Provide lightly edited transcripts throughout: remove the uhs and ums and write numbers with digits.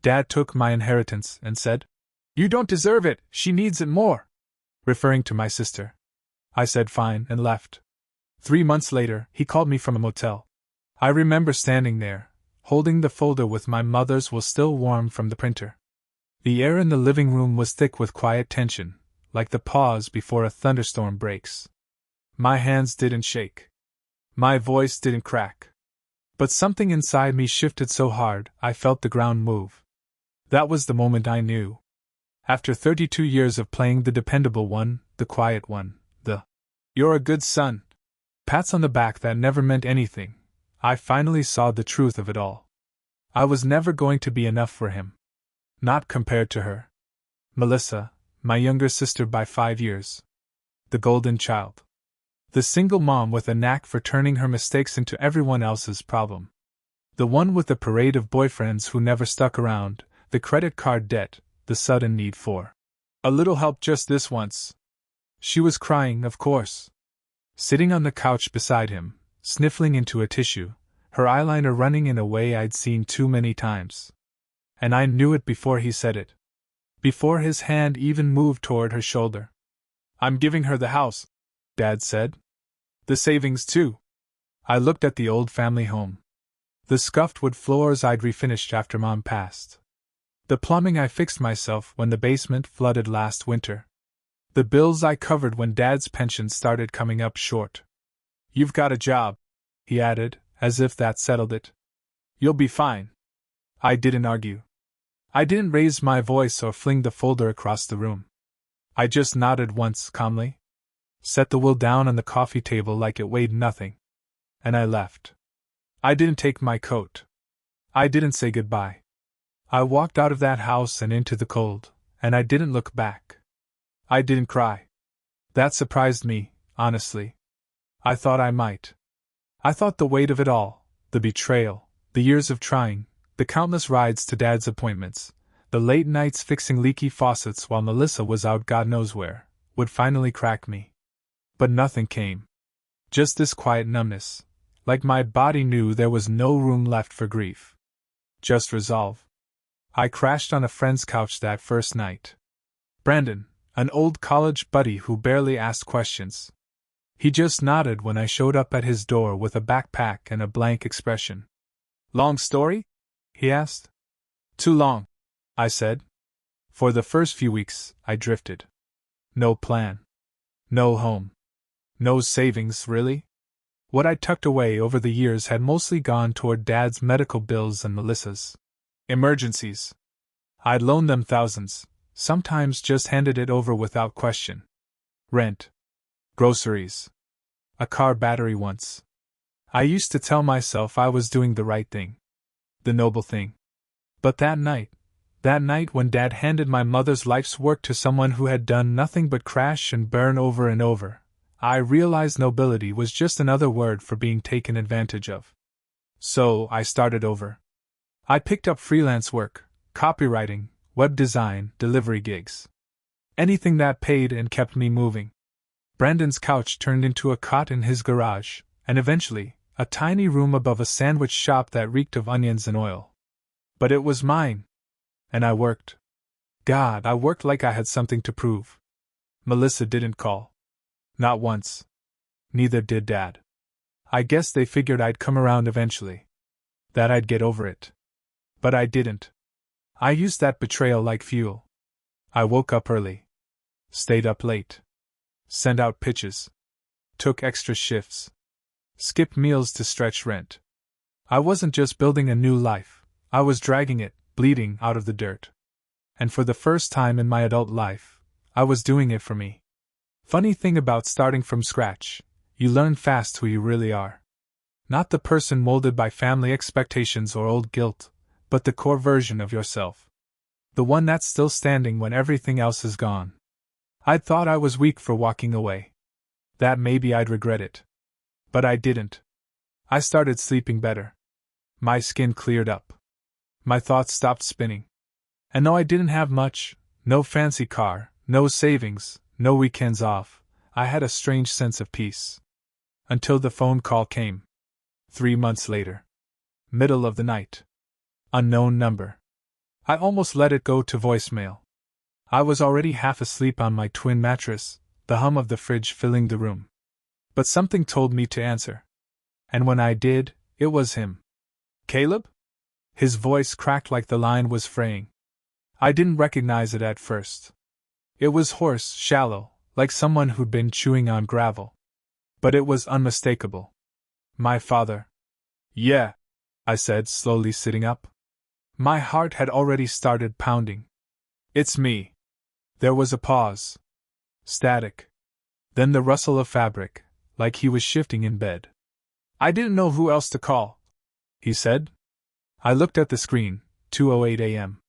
Dad took my inheritance and said, "You don't deserve it, she needs it more," referring to my sister. I said fine and left. 3 months later, he called me from a motel. I remember standing there, holding the folder with my mother's will still warm from the printer. The air in the living room was thick with quiet tension, like the pause before a thunderstorm breaks. My hands didn't shake. My voice didn't crack. But something inside me shifted so hard I felt the ground move. That was the moment I knew. After 32 years of playing the dependable one, the quiet one, the "you're a good son" pats on the back that never meant anything, I finally saw the truth of it all. I was never going to be enough for him. Not compared to her. Melissa, my younger sister by 5 years. The golden child. The single mom with a knack for turning her mistakes into everyone else's problem. The one with the parade of boyfriends who never stuck around, the credit card debt, the sudden need for a little help just this once. She was crying, of course. Sitting on the couch beside him, sniffling into a tissue, her eyeliner running in a way I'd seen too many times. And I knew it before he said it. Before his hand even moved toward her shoulder. "I'm giving her the house," Dad said. "The savings, too." I looked at the old family home. The scuffed wood floors I'd refinished after Mom passed. The plumbing I fixed myself when the basement flooded last winter. The bills I covered when Dad's pension started coming up short. "You've got a job," he added, as if that settled it. "You'll be fine." I didn't argue. I didn't raise my voice or fling the folder across the room. I just nodded once, calmly. Set the will down on the coffee table like it weighed nothing. And I left. I didn't take my coat. I didn't say goodbye. I walked out of that house and into the cold, and I didn't look back. I didn't cry. That surprised me, honestly. I thought I might. I thought the weight of it all, the betrayal, the years of trying, the countless rides to Dad's appointments, the late nights fixing leaky faucets while Melissa was out God knows where, would finally crack me. But nothing came. Just this quiet numbness, like my body knew there was no room left for grief. Just resolve. I crashed on a friend's couch that first night. Brandon, an old college buddy who barely asked questions. He just nodded when I showed up at his door with a backpack and a blank expression. "Long story?" he asked. "Too long," I said. For the first few weeks, I drifted. No plan. No home. No savings, really. What I'd tucked away over the years had mostly gone toward Dad's medical bills and Melissa's emergencies. I'd loaned them thousands, sometimes just handed it over without question. Rent. Groceries. A car battery once. I used to tell myself I was doing the right thing. The noble thing. But that night when Dad handed my mother's life's work to someone who had done nothing but crash and burn over and over, I realized nobility was just another word for being taken advantage of. So I started over. I picked up freelance work, copywriting, web design, delivery gigs. Anything that paid and kept me moving. Brandon's couch turned into a cot in his garage, and eventually, a tiny room above a sandwich shop that reeked of onions and oil. But it was mine. And I worked. God, I worked like I had something to prove. Melissa didn't call. Not once. Neither did Dad. I guess they figured I'd come around eventually. That I'd get over it. But I didn't. I used that betrayal like fuel. I woke up early. Stayed up late. Sent out pitches. Took extra shifts. Skipped meals to stretch rent. I wasn't just building a new life, I was dragging it, bleeding, out of the dirt. And for the first time in my adult life, I was doing it for me. Funny thing about starting from scratch, you learn fast who you really are. Not the person molded by family expectations or old guilt, but the core version of yourself. The one that's still standing when everything else is gone. I'd thought I was weak for walking away. That maybe I'd regret it. But I didn't. I started sleeping better. My skin cleared up. My thoughts stopped spinning. And though I didn't have much, no fancy car, no savings, no weekends off, I had a strange sense of peace. Until the phone call came. 3 months later. Middle of the night. Unknown number. I almost let it go to voicemail. I was already half asleep on my twin mattress, the hum of the fridge filling the room. But something told me to answer. And when I did, it was him. Caleb? His voice cracked like the line was fraying. I didn't recognize it at first. It was hoarse, shallow, like someone who'd been chewing on gravel. But it was unmistakable. My father. Yeah, I said, slowly sitting up. My heart had already started pounding. It's me. There was a pause. Static. Then the rustle of fabric, like he was shifting in bed. I didn't know who else to call, he said. I looked at the screen, 2:08 a.m.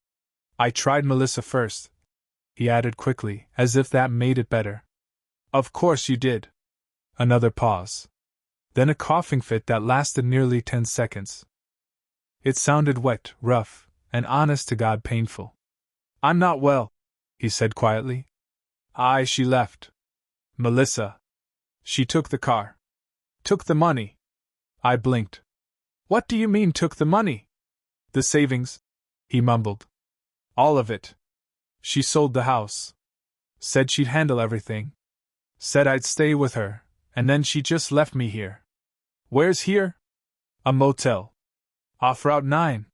I tried Melissa first, he added quickly, as if that made it better. Of course you did. Another pause. Then a coughing fit that lasted nearly 10 seconds. It sounded wet, rough, and honest-to-God painful. I'm not well, he said quietly. She left. Melissa. She took the car. Took the money. I blinked. What do you mean took the money? The savings, he mumbled. All of it. She sold the house. Said she'd handle everything. Said I'd stay with her, and then she just left me here. Where's here? A motel. Off Route 9.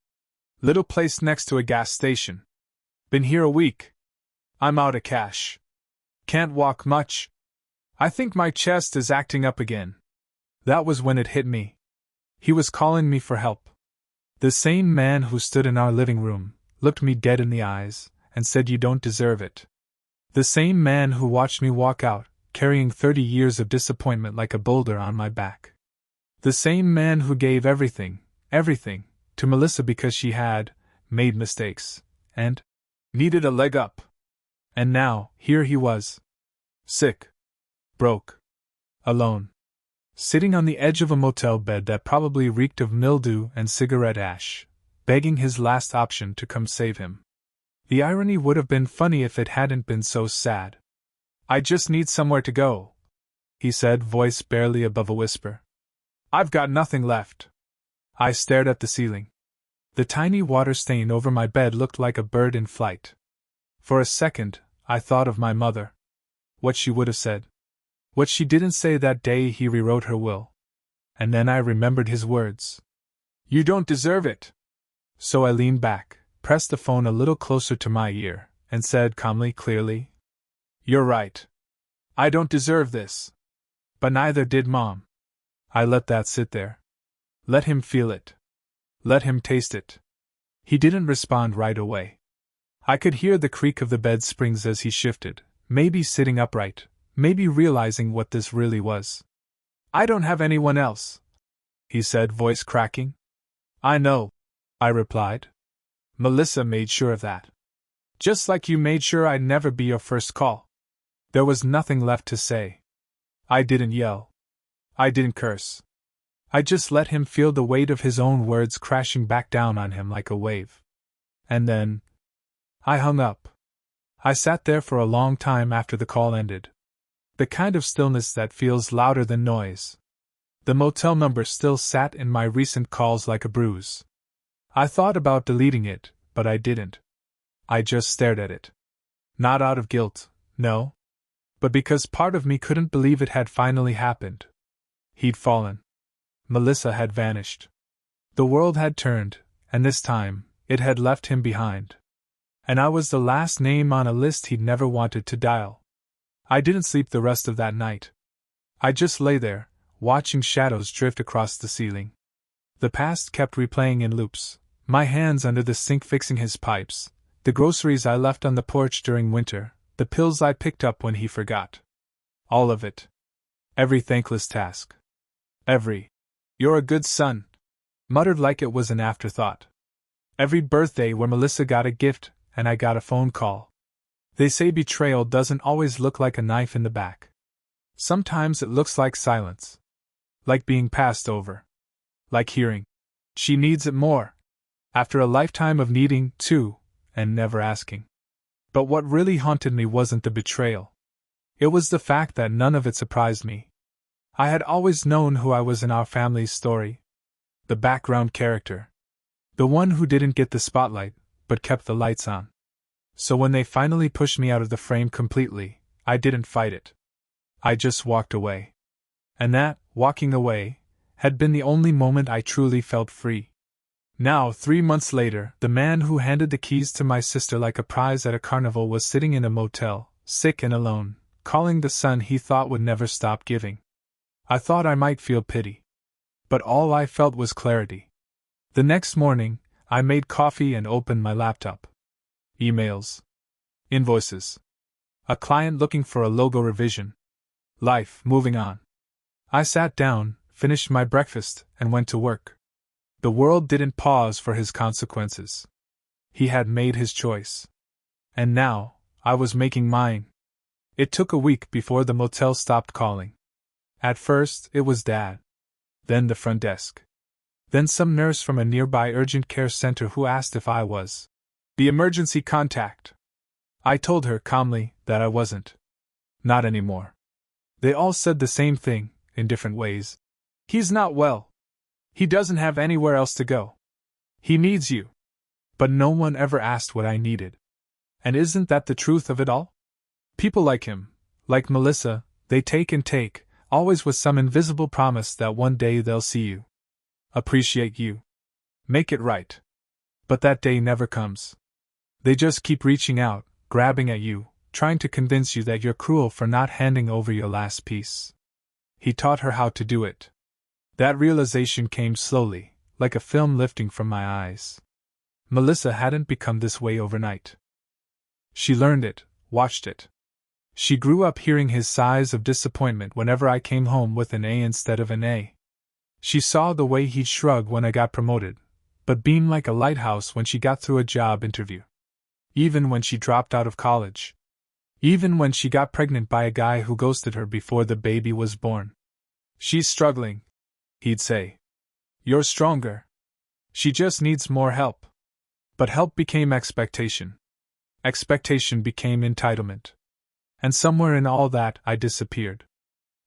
Little place next to a gas station. Been here a week. I'm out of cash. Can't walk much. I think my chest is acting up again. That was when it hit me. He was calling me for help. The same man who stood in our living room, looked me dead in the eyes, and said you don't deserve it. The same man who watched me walk out, carrying 30 years of disappointment like a boulder on my back. The same man who gave everything, to Melissa because she had made mistakes, and needed a leg up. And now, here he was. Sick. Broke. Alone. Sitting on the edge of a motel bed that probably reeked of mildew and cigarette ash, begging his last option to come save him. The irony would have been funny if it hadn't been so sad. I just need somewhere to go, he said, voice barely above a whisper. I've got nothing left. I stared at the ceiling. The tiny water stain over my bed looked like a bird in flight. For a second, I thought of my mother. What she would have said. What she didn't say that day he rewrote her will. And then I remembered his words. You don't deserve it. So I leaned back, pressed the phone a little closer to my ear, and said calmly, clearly, You're right. I don't deserve this. But neither did Mom. I let that sit there. Let him feel it. Let him taste it. He didn't respond right away. I could hear the creak of the bed springs as he shifted, maybe sitting upright, maybe realizing what this really was. I don't have anyone else, he said, voice cracking. I know, I replied. Melissa made sure of that. Just like you made sure I'd never be your first call. There was nothing left to say. I didn't yell. I didn't curse. I just let him feel the weight of his own words crashing back down on him like a wave. And then I hung up. I sat there for a long time after the call ended. The kind of stillness that feels louder than noise. The motel number still sat in my recent calls like a bruise. I thought about deleting it, but I didn't. I just stared at it. Not out of guilt, no. But because part of me couldn't believe it had finally happened. He'd fallen. Melissa had vanished. The world had turned, and this time, it had left him behind. And I was the last name on a list he'd never wanted to dial. I didn't sleep the rest of that night. I just lay there, watching shadows drift across the ceiling. The past kept replaying in loops, my hands under the sink fixing his pipes, the groceries I left on the porch during winter, the pills I picked up when he forgot. All of it. Every thankless task. Every "You're a good son," muttered like it was an afterthought. Every birthday where Melissa got a gift and I got a phone call. They say betrayal doesn't always look like a knife in the back. Sometimes it looks like silence. Like being passed over. Like hearing, "She needs it more," after a lifetime of needing to, and never asking. But what really haunted me wasn't the betrayal. It was the fact that none of it surprised me. I had always known who I was in our family's story. The background character. The one who didn't get the spotlight, but kept the lights on. So when they finally pushed me out of the frame completely, I didn't fight it. I just walked away. And that, walking away, had been the only moment I truly felt free. Now, 3 months later, the man who handed the keys to my sister like a prize at a carnival was sitting in a motel, sick and alone, calling the son he thought would never stop giving. I thought I might feel pity. But all I felt was clarity. The next morning, I made coffee and opened my laptop. Emails. Invoices. A client looking for a logo revision. Life moving on. I sat down, finished my breakfast, and went to work. The world didn't pause for his consequences. He had made his choice. And now, I was making mine. It took a week before the motel stopped calling. At first, it was Dad. Then the front desk. Then some nurse from a nearby urgent care center who asked if I was the emergency contact. I told her calmly that I wasn't. Not anymore. They all said the same thing, in different ways. He's not well. He doesn't have anywhere else to go. He needs you. But no one ever asked what I needed. And isn't that the truth of it all? People like him, like Melissa, they take and take, always with some invisible promise that one day they'll see you. Appreciate you. Make it right. But that day never comes. They just keep reaching out, grabbing at you, trying to convince you that you're cruel for not handing over your last piece. He taught her how to do it. That realization came slowly, like a film lifting from my eyes. Melissa hadn't become this way overnight. She learned it, watched it. She grew up hearing his sighs of disappointment whenever I came home with an A instead of an A. She saw the way he'd shrug when I got promoted, but beam like a lighthouse when she got through a job interview. Even when she dropped out of college. Even when she got pregnant by a guy who ghosted her before the baby was born. She's struggling, he'd say. You're stronger. She just needs more help. But help became expectation. Expectation became entitlement. And somewhere in all that, I disappeared.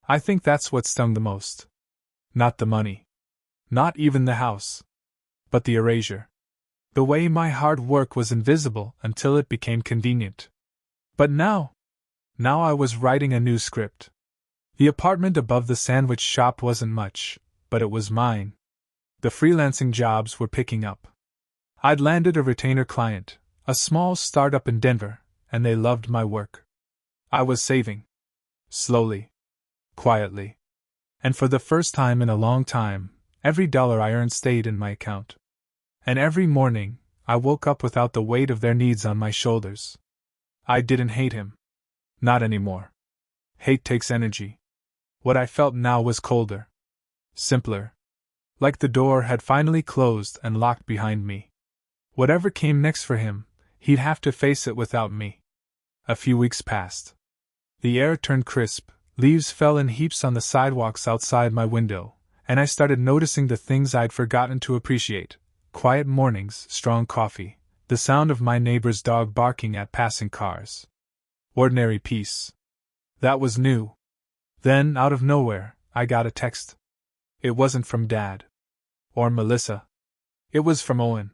I think that's what stung the most. Not the money. Not even the house. But the erasure. The way my hard work was invisible until it became convenient. But now I was writing a new script. The apartment above the sandwich shop wasn't much, but it was mine. The freelancing jobs were picking up. I'd landed a retainer client, a small startup in Denver, and they loved my work. I was saving. Slowly. Quietly. And for the first time in a long time, every dollar I earned stayed in my account. And every morning, I woke up without the weight of their needs on my shoulders. I didn't hate him. Not anymore. Hate takes energy. What I felt now was colder. Simpler. Like the door had finally closed and locked behind me. Whatever came next for him, he'd have to face it without me. A few weeks passed. The air turned crisp, leaves fell in heaps on the sidewalks outside my window, and I started noticing the things I'd forgotten to appreciate. Quiet mornings, strong coffee, the sound of my neighbor's dog barking at passing cars. Ordinary peace. That was new. Then, out of nowhere, I got a text. It wasn't from Dad. Or Melissa. It was from Owen.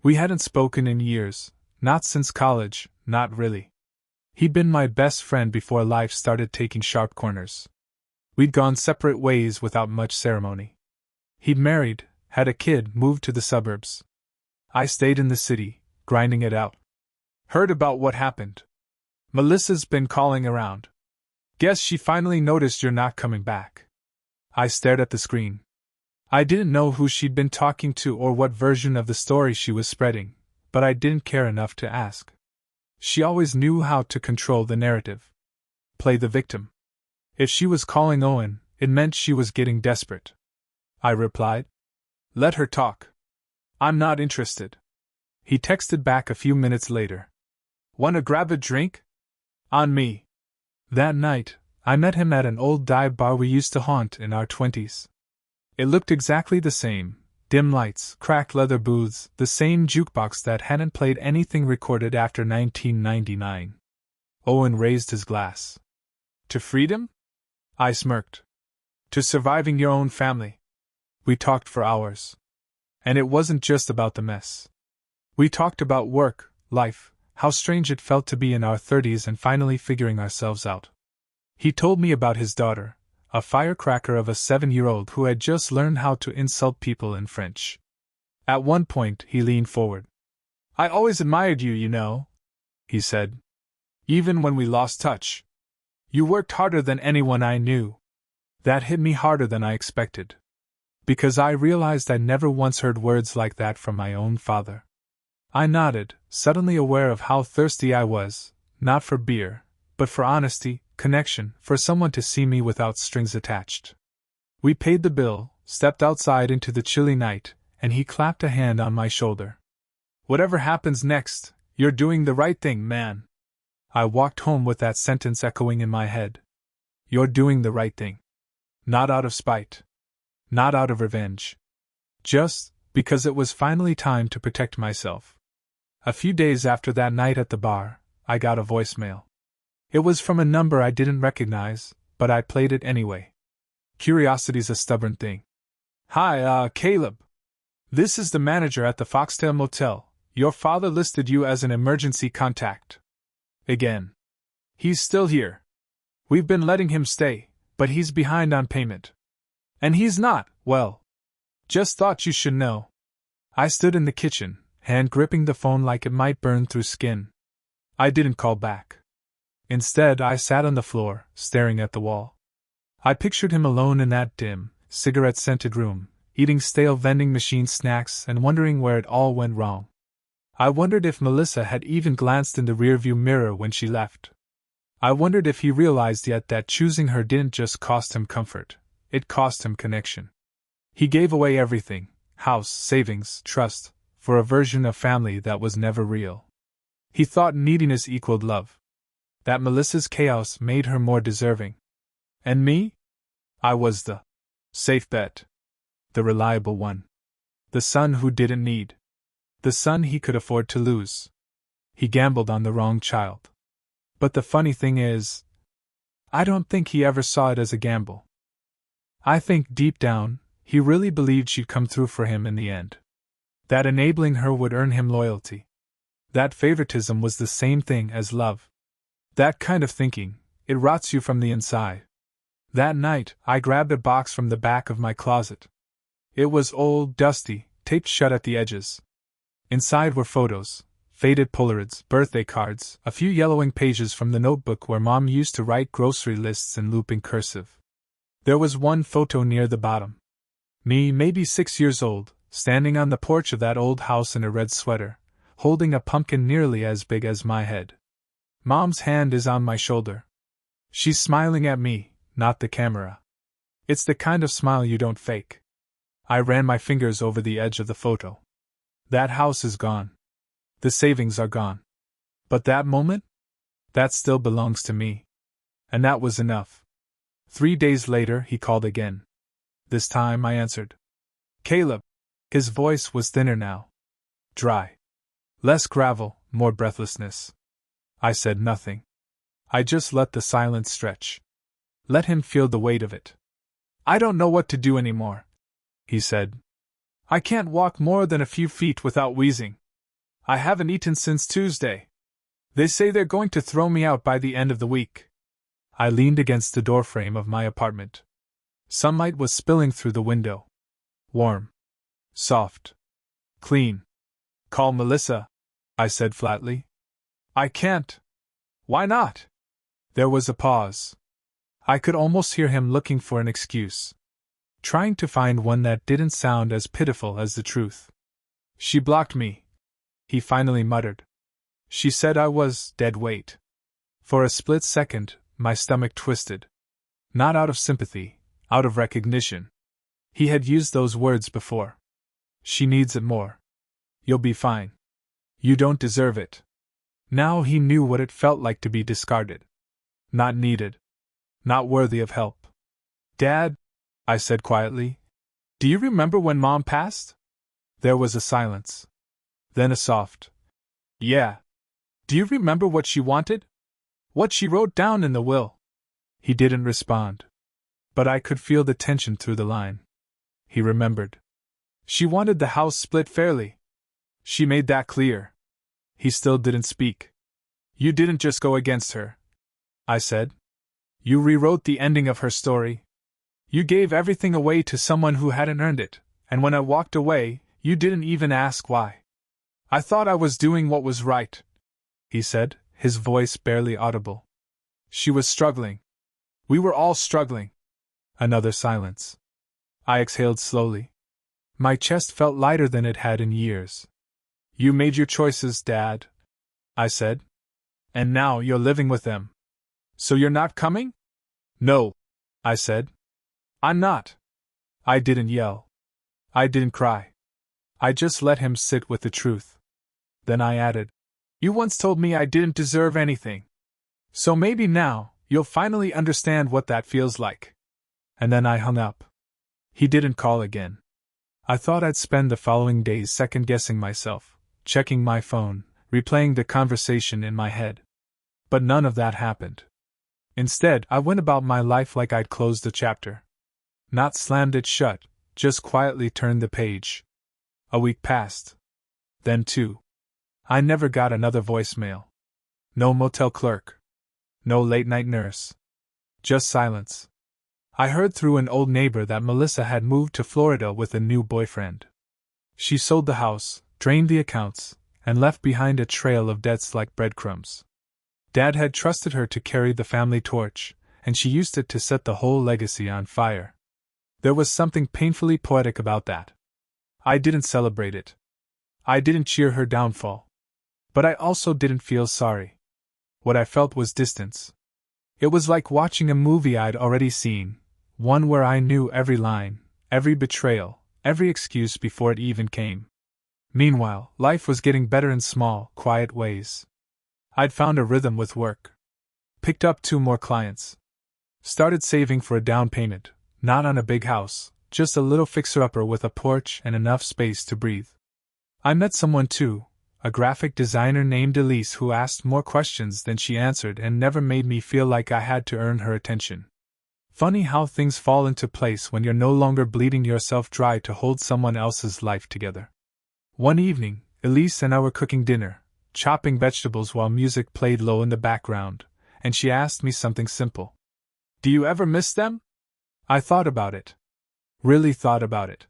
We hadn't spoken in years, not since college, not really. He'd been my best friend before life started taking sharp corners. We'd gone separate ways without much ceremony. He'd married, had a kid, moved to the suburbs. I stayed in the city, grinding it out. Heard about what happened. Melissa's been calling around. Guess she finally noticed you're not coming back. I stared at the screen. I didn't know who she'd been talking to or what version of the story she was spreading, but I didn't care enough to ask. She always knew how to control the narrative. Play the victim. If she was calling Owen, it meant she was getting desperate. I replied. Let her talk. I'm not interested. He texted back a few minutes later. Wanna grab a drink? On me. That night, I met him at an old dive bar we used to haunt in our 20s. It looked exactly the same. Dim lights, cracked leather booths, the same jukebox that hadn't played anything recorded after 1999. Owen raised his glass. To freedom? I smirked. To surviving your own family. We talked for hours. And it wasn't just about the mess. We talked about work, life, how strange it felt to be in our 30s and finally figuring ourselves out. He told me about his daughter, a firecracker of a 7-year-old who had just learned how to insult people in French. At one point, he leaned forward. "I always admired you, you know," he said. "Even when we lost touch. You worked harder than anyone I knew." That hit me harder than I expected. Because I realized I'd never once heard words like that from my own father. I nodded, suddenly aware of how thirsty I was, not for beer, but for honesty, connection, for someone to see me without strings attached. We paid the bill, stepped outside into the chilly night, and he clapped a hand on my shoulder. "Whatever happens next, you're doing the right thing, man." I walked home with that sentence echoing in my head. You're doing the right thing. Not out of spite. Not out of revenge. Just because it was finally time to protect myself. A few days after that night at the bar, I got a voicemail. It was from a number I didn't recognize, but I played it anyway. Curiosity's a stubborn thing. "Hi, Caleb. This is the manager at the Foxtail Motel. Your father listed you as an emergency contact. Again. He's still here. We've been letting him stay, but he's behind on payment. And he's not, well. Just thought you should know." I stood in the kitchen, hand gripping the phone like it might burn through skin. I didn't call back. Instead, I sat on the floor, staring at the wall. I pictured him alone in that dim, cigarette-scented room, eating stale vending machine snacks and wondering where it all went wrong. I wondered if Melissa had even glanced in the rearview mirror when she left. I wondered if he realized yet that choosing her didn't just cost him comfort, it cost him connection. He gave away everything, house, savings, trust, for a version of family that was never real. He thought neediness equaled love. That Melissa's chaos made her more deserving. And me? I was the safe bet. The reliable one. The son who didn't need. The son he could afford to lose. He gambled on the wrong child. But the funny thing is, I don't think he ever saw it as a gamble. I think deep down, he really believed she'd come through for him in the end. That enabling her would earn him loyalty. That favoritism was the same thing as love. That kind of thinking, it rots you from the inside. That night, I grabbed a box from the back of my closet. It was old, dusty, taped shut at the edges. Inside were photos, faded Polaroids, birthday cards, a few yellowing pages from the notebook where Mom used to write grocery lists in looping cursive. There was one photo near the bottom. Me, maybe 6 years old, standing on the porch of that old house in a red sweater, holding a pumpkin nearly as big as my head. Mom's hand is on my shoulder. She's smiling at me, not the camera. It's the kind of smile you don't fake. I ran my fingers over the edge of the photo. That house is gone. The savings are gone. But that moment? That still belongs to me. And that was enough. 3 days later, he called again. This time I answered. "Caleb." His voice was thinner now. Dry. Less gravel, more breathlessness. I said nothing. I just let the silence stretch. Let him feel the weight of it. "I don't know what to do anymore," he said. "I can't walk more than a few feet without wheezing. I haven't eaten since Tuesday. They say they're going to throw me out by the end of the week." I leaned against the doorframe of my apartment. Sunlight was spilling through the window. Warm. Soft. Clean. "Call Melissa," I said flatly. "I can't." "Why not?" There was a pause. I could almost hear him looking for an excuse. Trying to find one that didn't sound as pitiful as the truth. "She blocked me," he finally muttered. "She said I was dead weight." For a split second, my stomach twisted. Not out of sympathy, out of recognition. He had used those words before. "She needs it more. You'll be fine. You don't deserve it." Now he knew what it felt like to be discarded. Not needed. Not worthy of help. "Dad," I said quietly, "do you remember when Mom passed?" There was a silence. Then a soft, "Yeah." "Do you remember what she wanted? What she wrote down in the will?" He didn't respond. But I could feel the tension through the line. He remembered. "She wanted the house split fairly. She made that clear. He still didn't speak. You didn't just go against her, I said. You rewrote the ending of her story. You gave everything away to someone who hadn't earned it, and when I walked away, you didn't even ask why. I thought I was doing what was right, he said, his voice barely audible. She was struggling. We were all struggling. Another silence. I exhaled slowly. My chest felt lighter than it had in years. You made your choices, Dad, I said. And now you're living with them. So you're not coming? No, I said. I'm not. I didn't yell. I didn't cry. I just let him sit with the truth. Then I added, You once told me I didn't deserve anything. So maybe now, you'll finally understand what that feels like. And then I hung up. He didn't call again. I thought I'd spend the following days second-guessing myself, checking my phone, replaying the conversation in my head. But none of that happened. Instead, I went about my life like I'd closed a chapter. Not slammed it shut, just quietly turned the page. A week passed. Then 2. I never got another voicemail. No motel clerk. No late-night nurse. Just silence. I heard through an old neighbor that Melissa had moved to Florida with a new boyfriend. She sold the house, drained the accounts, and left behind a trail of debts like breadcrumbs. Dad had trusted her to carry the family torch, and she used it to set the whole legacy on fire. There was something painfully poetic about that. I didn't celebrate it. I didn't cheer her downfall. But I also didn't feel sorry. What I felt was distance. It was like watching a movie I'd already seen, one where I knew every line, every betrayal, every excuse before it even came. Meanwhile, life was getting better in small, quiet ways. I'd found a rhythm with work. Picked up 2 more clients. Started saving for a down payment, not on a big house, just a little fixer-upper with a porch and enough space to breathe. I met someone too, a graphic designer named Elise who asked more questions than she answered and never made me feel like I had to earn her attention. Funny how things fall into place when you're no longer bleeding yourself dry to hold someone else's life together. One evening, Elise and I were cooking dinner, chopping vegetables while music played low in the background, and she asked me something simple. Do you ever miss them? I thought about it. Really thought about it.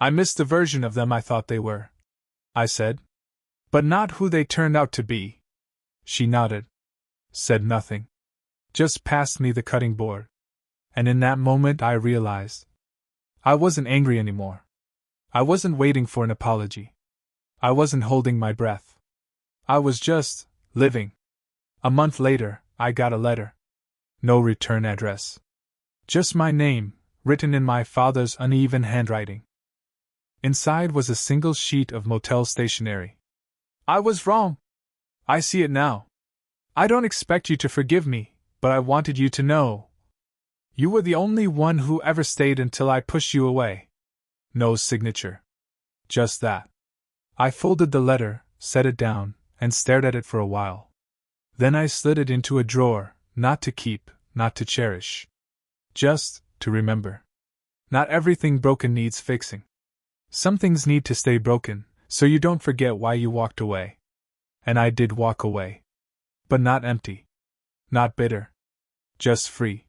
I missed the version of them I thought they were, I said. But not who they turned out to be. She nodded. Said nothing. Just passed me the cutting board. And in that moment I realized. I wasn't angry anymore. I wasn't waiting for an apology. I wasn't holding my breath. I was just living. A month later, I got a letter. No return address. Just my name, written in my father's uneven handwriting. Inside was a single sheet of motel stationery. I was wrong. I see it now. I don't expect you to forgive me, but I wanted you to know. You were the only one who ever stayed until I pushed you away. No signature. Just that. I folded the letter, set it down, and stared at it for a while. Then I slid it into a drawer, not to keep, not to cherish. Just to remember. Not everything broken needs fixing. Some things need to stay broken, so you don't forget why you walked away. And I did walk away. But not empty. Not bitter. Just free.